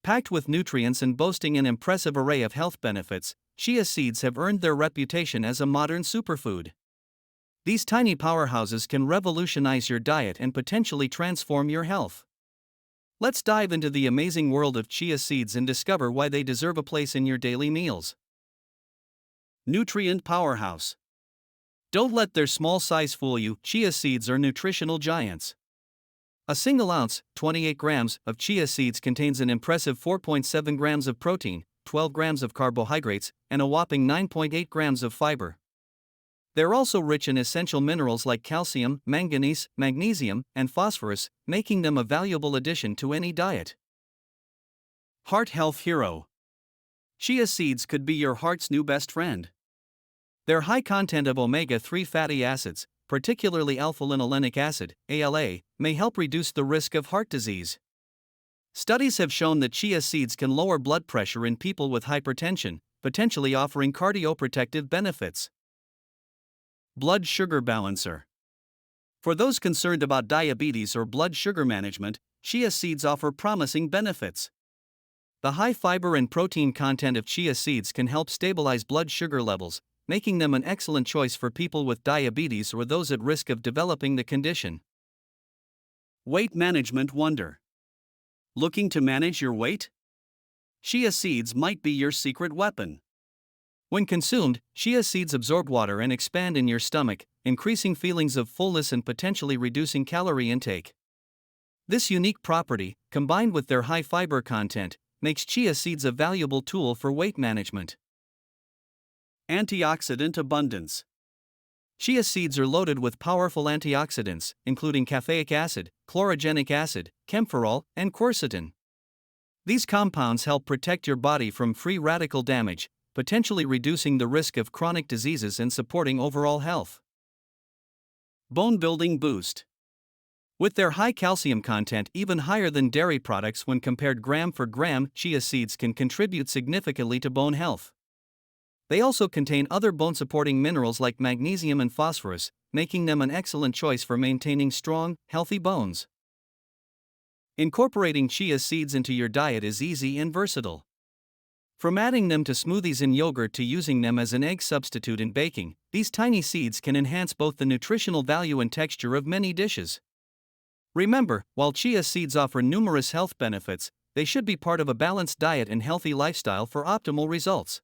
Packed with nutrients and boasting an impressive array of health benefits, chia seeds have earned their reputation as a modern superfood. These tiny powerhouses can revolutionize your diet and potentially transform your health. Let's dive into the amazing world of chia seeds and discover why they deserve a place in your daily meals. Nutrient Powerhouse. Don't let their small size fool you, chia seeds are nutritional giants. A single ounce, 28 grams, of chia seeds contains an impressive 4.7 grams of protein, 12 grams of carbohydrates, and a whopping 9.8 grams of fiber. They're also rich in essential minerals like calcium, manganese, magnesium, and phosphorus, making them a valuable addition to any diet. Heart Health Hero. Chia seeds could be your heart's new best friend. Their high content of omega-3 fatty acids, particularly alpha-linolenic acid, ALA, may help reduce the risk of heart disease. Studies have shown that chia seeds can lower blood pressure in people with hypertension, potentially offering cardioprotective benefits. Blood Sugar Balancer. For those concerned about diabetes or blood sugar management, chia seeds offer promising benefits. The high fiber and protein content of chia seeds can help stabilize blood sugar levels, making them an excellent choice for people with diabetes or those at risk of developing the condition. Weight Management Wonder. Looking to manage your weight? Chia seeds might be your secret weapon. When consumed, chia seeds absorb water and expand in your stomach, increasing feelings of fullness and potentially reducing calorie intake. This unique property, combined with their high fiber content, makes chia seeds a valuable tool for weight management. Antioxidant Abundance. Chia seeds are loaded with powerful antioxidants, including caffeic acid, chlorogenic acid, camphorol, and quercetin. These compounds help protect your body from free radical damage, potentially reducing the risk of chronic diseases and supporting overall health. Bone Building Boost. With their high calcium content even higher than dairy products when compared gram for gram, chia seeds can contribute significantly to bone health. They also contain other bone-supporting minerals like magnesium and phosphorus, making them an excellent choice for maintaining strong, healthy bones. Incorporating chia seeds into your diet is easy and versatile. From adding them to smoothies and yogurt to using them as an egg substitute in baking, these tiny seeds can enhance both the nutritional value and texture of many dishes. Remember, while chia seeds offer numerous health benefits, they should be part of a balanced diet and healthy lifestyle for optimal results.